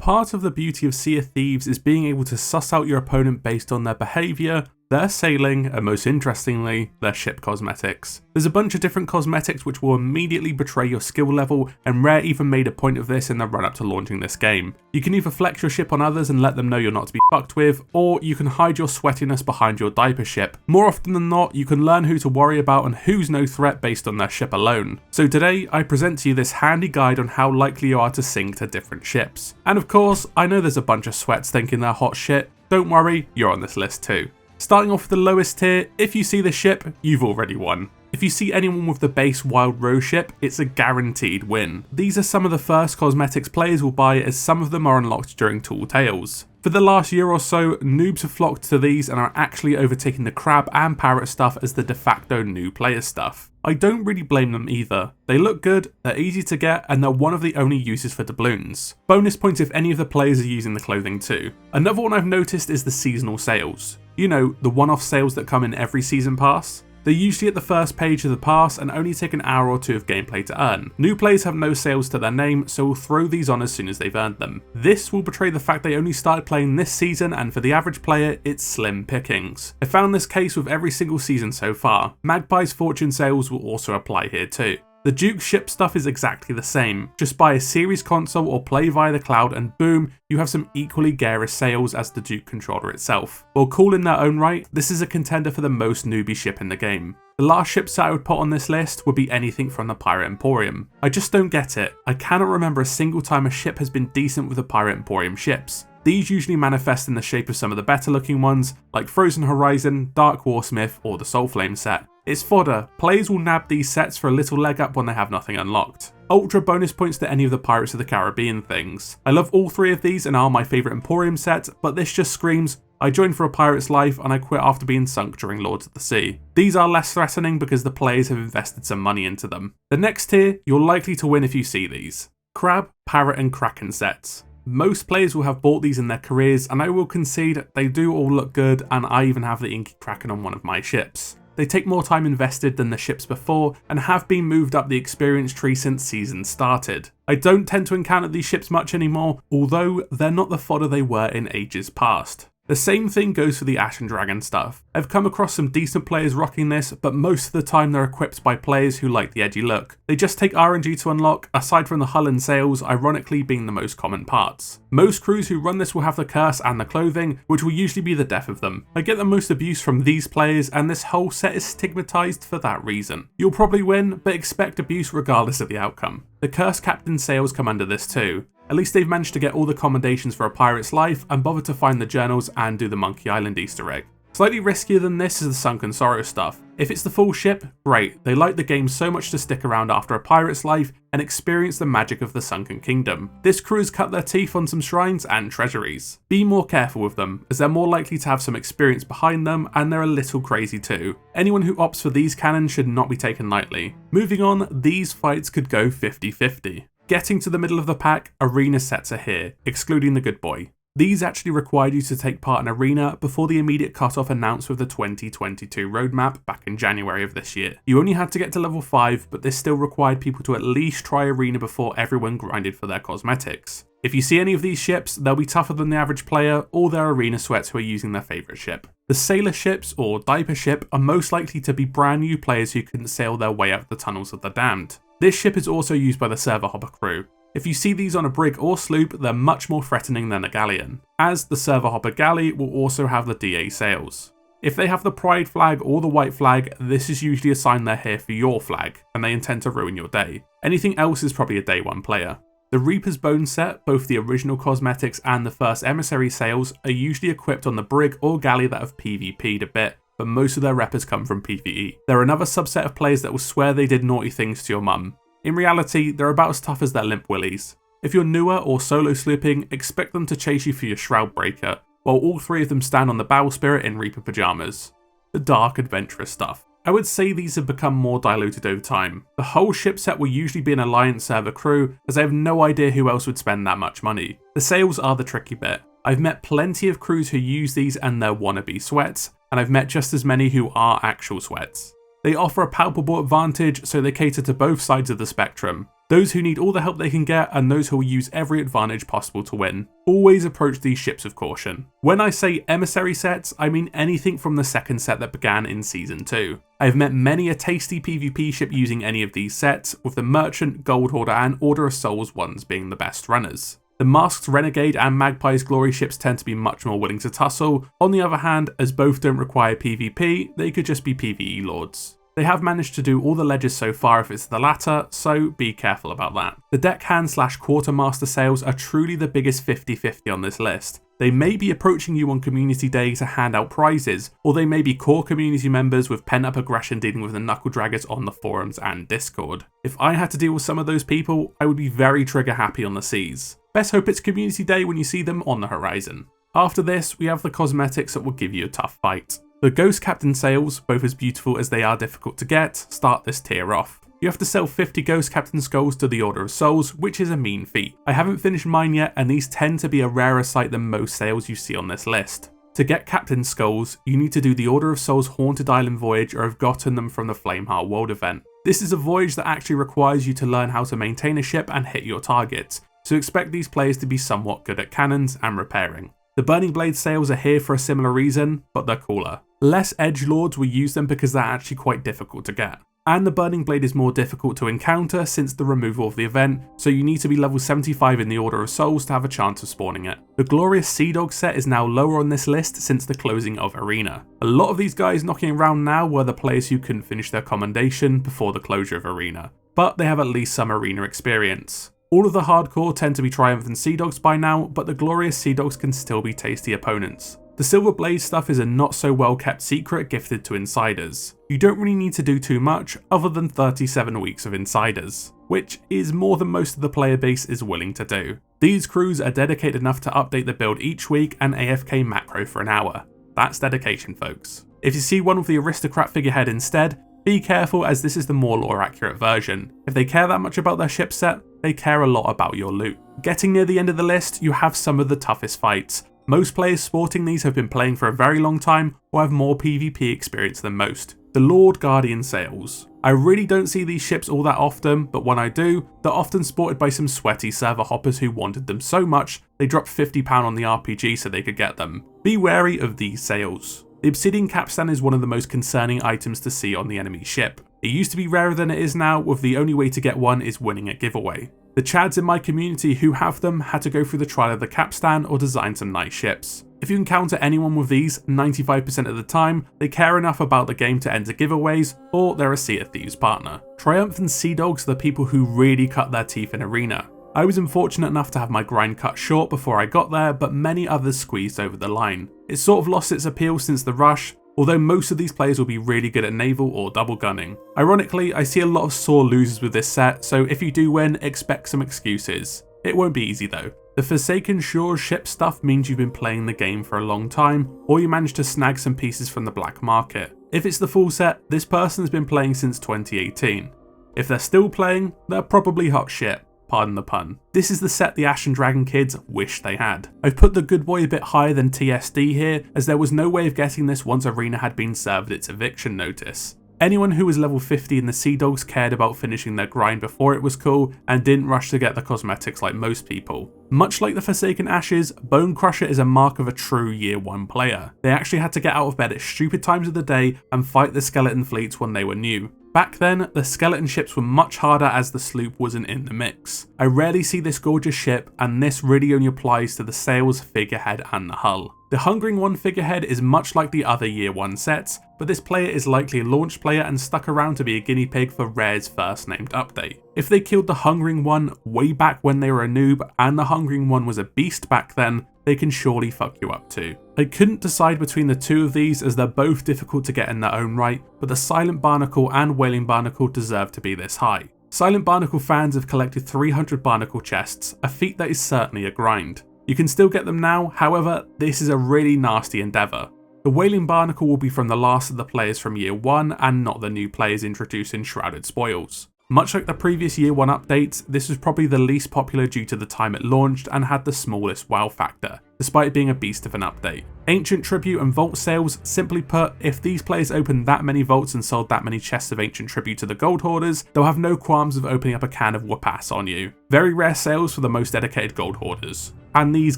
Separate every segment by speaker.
Speaker 1: Part of the beauty of Sea of Thieves is being able to suss out your opponent based on their behaviour, their sailing, and most interestingly, their ship cosmetics. There's a bunch of different cosmetics which will immediately betray your skill level, and Rare even made a point of this in the run up to launching this game. You can either flex your ship on others and let them know you're not to be fucked with, or you can hide your sweatiness behind your diaper ship. More often than not, you can learn who to worry about and who's no threat based on their ship alone. So today, I present to you this handy guide on how likely you are to sink to different ships. And of course, I know there's a bunch of sweats thinking they're hot shit. Don't worry, you're on this list too. Starting off with the lowest tier, if you see the ship, you've already won. If you see anyone with the base Wild Rose ship, it's a guaranteed win. These are some of the first cosmetics players will buy, as some of them are unlocked during Tall Tales. For the last year or so, noobs have flocked to these and are actually overtaking the crab and parrot stuff as the de facto new player stuff. I don't really blame them either. They look good, they're easy to get, and they're one of the only uses for doubloons. Bonus points if any of the players are using the clothing too. Another one I've noticed is the seasonal sales. You know, the one-off sales that come in every season pass. They're usually at the first page of the pass and only take an hour or two of gameplay to earn. New players have no sales to their name, so will throw these on as soon as they've earned them. This will betray the fact they only started playing this season, and for the average player, it's slim pickings. I found this case with every single season so far. Magpie's fortune sales will also apply here too. The Duke's ship stuff is exactly the same. Just buy a series console or play via the cloud and boom, you have some equally garish sales as the Duke controller itself. While cool in their own right, this is a contender for the most newbie ship in the game. The last ships that I would put on this list would be anything from the Pirate Emporium. I just don't get it. I cannot remember a single time a ship has been decent with the Pirate Emporium ships. These usually manifest in the shape of some of the better looking ones, like Frozen Horizon, Dark Warsmith, or the Soulflame set. It's fodder. Players will nab these sets for a little leg up when they have nothing unlocked. Ultra bonus points to any of the Pirates of the Caribbean things. I love all three of these and are my favourite Emporium set, but this just screams, I joined for a pirate's life and I quit after being sunk during Lords of the Sea. These are less threatening because the players have invested some money into them. The next tier, you're likely to win if you see these. Crab, Parrot and Kraken sets. Most players will have bought these in their careers, and I will concede they do all look good, and I even have the Inky Kraken on one of my ships. They take more time invested than the ships before and have been moved up the experience tree since season started. I don't tend to encounter these ships much anymore, although they're not the fodder they were in ages past. The same thing goes for the Ash and Dragon stuff. I've come across some decent players rocking this, but most of the time they're equipped by players who like the edgy look. They just take RNG to unlock, aside from the hull and sails ironically being the most common parts. Most crews who run this will have the curse and the clothing, which will usually be the death of them. I get the most abuse from these players, and this whole set is stigmatized for that reason. You'll probably win, but expect abuse regardless of the outcome. The curse captain sails come under this too. At least they've managed to get all the commendations for a pirate's life and bother to find the journals and do the Monkey Island Easter egg. Slightly riskier than this is the Sunken Sorrow stuff. If it's the full ship, great. They like the game so much to stick around after a pirate's life and experience the magic of the Sunken Kingdom. This crew has cut their teeth on some shrines and treasuries. Be more careful with them, as they're more likely to have some experience behind them and they're a little crazy too. Anyone who opts for these cannons should not be taken lightly. Moving on, these fights could go 50-50. Getting to the middle of the pack, arena sets are here, excluding the Good Boy. These actually required you to take part in arena before the immediate cutoff announced with the 2022 roadmap back in January of this year. You only had to get to level 5, but this still required people to at least try arena before everyone grinded for their cosmetics. If you see any of these ships, they'll be tougher than the average player or their arena sweats who are using their favourite ship. The sailor ships or diaper ship are most likely to be brand new players who couldn't sail their way out the tunnels of the damned. This ship is also used by the server hopper crew. If you see these on a brig or sloop, they're much more threatening than a galleon, as the server hopper galley will also have the DA sails. If they have the pride flag or the white flag, this is usually a sign they're here for your flag, and they intend to ruin your day. Anything else is probably a day one player. The Reaper's Bone set, both the original cosmetics and the first emissary sails, are usually equipped on the brig or galley that have PvP'd a bit, but most of their reppers come from PvE. They're another subset of players that will swear they did naughty things to your mum. In reality, they're about as tough as their limp willies. If you're newer or solo slooping, expect them to chase you for your shroud breaker, while all three of them stand on the bowsprit in Reaper pyjamas. The dark adventurous stuff. I would say these have become more diluted over time. The whole ship set will usually be an Alliance server crew, as I have no idea who else would spend that much money. The sails are the tricky bit. I've met plenty of crews who use these and their wannabe sweats, and I've met just as many who are actual sweats. They offer a palpable advantage, so they cater to both sides of the spectrum. those who need all the help they can get, and those who will use every advantage possible to win. Always approach these ships with caution. When I say emissary sets, I mean anything from the second set that began in Season 2. I have met many a tasty PvP ship using any of these sets, with the Merchant, Gold Hoarder and Order of Souls ones being the best runners. The Masked Renegade and Magpie's Glory ships tend to be much more willing to tussle. On the other hand, as both don't require PvP, they could just be PvE lords. They have managed to do all the ledges so far if it's the latter, so be careful about that. The Deckhand/Quartermaster sales are truly the biggest 50-50 on this list. They may be approaching you on community day to hand out prizes, or they may be core community members with pent-up aggression dealing with the knuckle draggers on the forums and Discord. If I had to deal with some of those people, I would be very trigger happy on the seas. Best hope it's community day when you see them on the horizon. After this, we have the cosmetics that will give you a tough fight. The Ghost Captain sales, both as beautiful as they are difficult to get, start this tier off. You have to sell 50 Ghost Captain skulls to the Order of Souls, which is a mean feat. I haven't finished mine yet, and these tend to be a rarer sight than most sales you see on this list. To get Captain skulls, you need to do the Order of Souls Haunted Island voyage or have gotten them from the Flameheart World event. This is a voyage that actually requires you to learn how to maintain a ship and hit your targets, so expect these players to be somewhat good at cannons and repairing. The Burning Blade sales are here for a similar reason, but they're cooler. Less edgelords will use them because they're actually quite difficult to get. And the Burning Blade is more difficult to encounter since the removal of the event, so you need to be level 75 in the Order of Souls to have a chance of spawning it. The Glorious Sea Dog set is now lower on this list since the closing of Arena. A lot of these guys knocking around now were the players who couldn't finish their commendation before the closure of Arena, but they have at least some Arena experience. All of the hardcore tend to be Triumphant Sea Dogs by now, but the Glorious Sea Dogs can still be tasty opponents. The Silver Blade stuff is a not so well kept secret gifted to insiders. You don't really need to do too much other than 37 weeks of insiders, which is more than most of the player base is willing to do. These crews are dedicated enough to update the build each week and AFK macro for an hour. That's dedication, folks. If you see one with the Aristocrat figurehead instead, be careful as this is the more lore accurate version. If they care that much about their ship set, they care a lot about your loot. Getting near the end of the list, you have some of the toughest fights. Most players sporting these have been playing for a very long time or have more PvP experience than most. The Lord Guardian sales. I really don't see these ships all that often, but when I do, they're often sported by some sweaty server hoppers who wanted them so much they dropped £50 on the RPG so they could get them. Be wary of these sales. The Obsidian Capstan is one of the most concerning items to see on the enemy ship. It used to be rarer than it is now, with the only way to get one is winning a giveaway. The chads in my community who have them had to go through the trial of the Capstan or design some nice ships. If you encounter anyone with these, 95% of the time, they care enough about the game to enter giveaways, or they're a Sea of Thieves partner. Triumphant Sea Dogs are the people who really cut their teeth in Arena. I was unfortunate enough to have my grind cut short before I got there, but many others squeezed over the line. It sort of lost its appeal since the rush, although most of these players will be really good at naval or double gunning. Ironically, I see a lot of sore losers with this set, so if you do win, expect some excuses. It won't be easy though. The Forsaken Shores ship stuff means you've been playing the game for a long time, or you managed to snag some pieces from the black market. If it's the full set, this person has been playing since 2018. If they're still playing, they're probably hot shit. Pardon the pun. This is the set the Ashen Dragon kids wish they had. I've put the Good Boy a bit higher than TSD here, as there was no way of getting this once Arena had been served its eviction notice. Anyone who was level 50 in the Sea Dogs cared about finishing their grind before it was cool, and didn't rush to get the cosmetics like most people. Much like the Forsaken Ashes, Bone Crusher is a mark of a true Year 1 player. They actually had to get out of bed at stupid times of the day and fight the skeleton fleets when they were new. Back then, the skeleton ships were much harder as the sloop wasn't in the mix. I rarely see this gorgeous ship, and this really only applies to the sails, figurehead and the hull. The Hungering One figurehead is much like the other Year 1 sets, but this player is likely a launch player and stuck around to be a guinea pig for Rare's first named update. If they killed the Hungering One way back when they were a noob and the Hungering One was a beast back then, they can surely fuck you up too. I couldn't decide between the two of these as they're both difficult to get in their own right, but the Silent Barnacle and Wailing Barnacle deserve to be this high. Silent Barnacle fans have collected 300 Barnacle chests, a feat that is certainly a grind. You can still get them now, however, this is a really nasty endeavour. The Wailing Barnacle will be from the last of the players from Year 1 and not the new players introduced in Shrouded Spoils. Much like the previous Year 1 updates, this was probably the least popular due to the time it launched and had the smallest wow factor, despite being a beast of an update. Ancient Tribute and Vault sales, simply put, if these players opened that many vaults and sold that many chests of Ancient Tribute to the gold hoarders, they'll have no qualms of opening up a can of whoop-ass on you. Very rare sales for the most dedicated gold hoarders. And these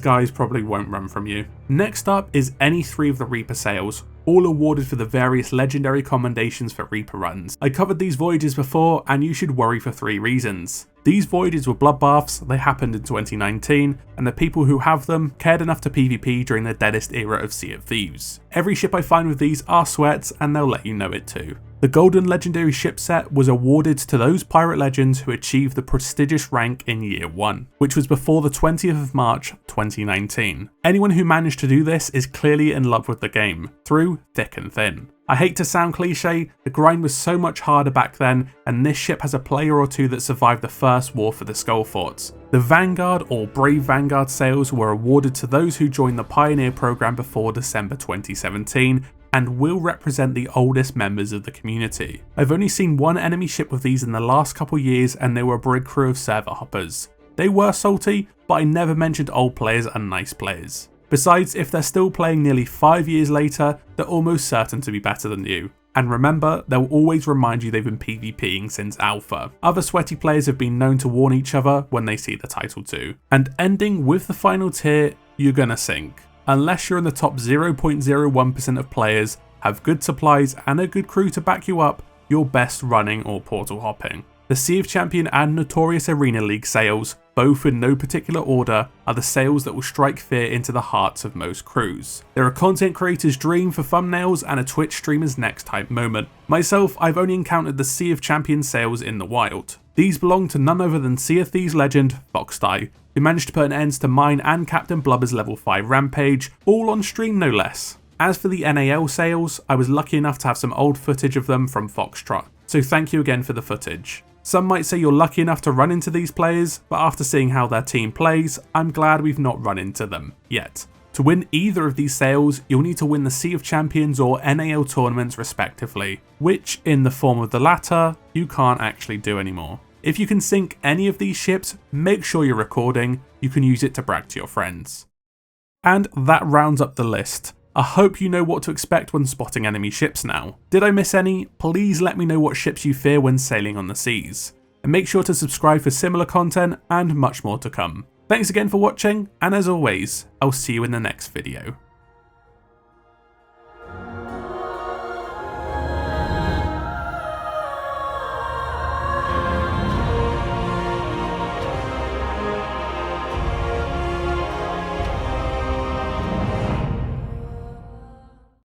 Speaker 1: guys probably won't run from you. Next up is any 3 of the Reaper sales, all awarded for the various legendary commendations for Reaper runs. I covered these voyages before, and you should worry for 3 reasons. These voyages were bloodbaths, they happened in 2019, and the people who have them cared enough to PvP during the deadest era of Sea of Thieves. Every ship I find with these are sweats, and they'll let you know it too. The Golden Legendary Ship set was awarded to those pirate legends who achieved the prestigious rank in Year 1, which was before the 20th of March 2019. Anyone who managed to do this is clearly in love with the game, through thick and thin. I hate to sound cliche, the grind was so much harder back then, and this ship has a player or two that survived the first war for the Skull Forts. The Vanguard or Brave Vanguard sales were awarded to those who joined the Pioneer program before December 2017, and will represent the oldest members of the community. I've only seen one enemy ship with these in the last couple years, and they were a brig crew of server hoppers. They were salty, but I never mentioned old players and nice players. Besides, if they're still playing nearly 5 years later, they're almost certain to be better than you. And remember, they'll always remind you they've been PvPing since Alpha. Other sweaty players have been known to warn each other when they see the title too. And ending with the final tier, you're gonna sink. Unless you're in the top 0.01% of players, have good supplies and a good crew to back you up, you're best running or portal hopping. The Sea of Champion and Notorious Arena League sales, both in no particular order, are the sales that will strike fear into the hearts of most crews. They're a content creator's dream for thumbnails and a Twitch streamer's next hype moment. Myself, I've only encountered the Sea of Champion sales in the wild. These belong to none other than Sea of Thieves legend, Foxdie, who managed to put an end to mine and Captain Blubber's level 5 rampage, all on stream no less. As for the NAL sales, I was lucky enough to have some old footage of them from Foxtrot, so thank you again for the footage. Some might say you're lucky enough to run into these players, but after seeing how their team plays, I'm glad we've not run into them yet. To win either of these sales, you'll need to win the Sea of Champions or NAL tournaments respectively, which, in the form of the latter, you can't actually do anymore. If you can sink any of these ships, make sure you're recording, you can use it to brag to your friends. And that rounds up the list. I hope you know what to expect when spotting enemy ships now. Did I miss any? Please let me know what ships you fear when sailing on the seas. And make sure to subscribe for similar content and much more to come. Thanks again for watching, and as always, I'll see you in the next video.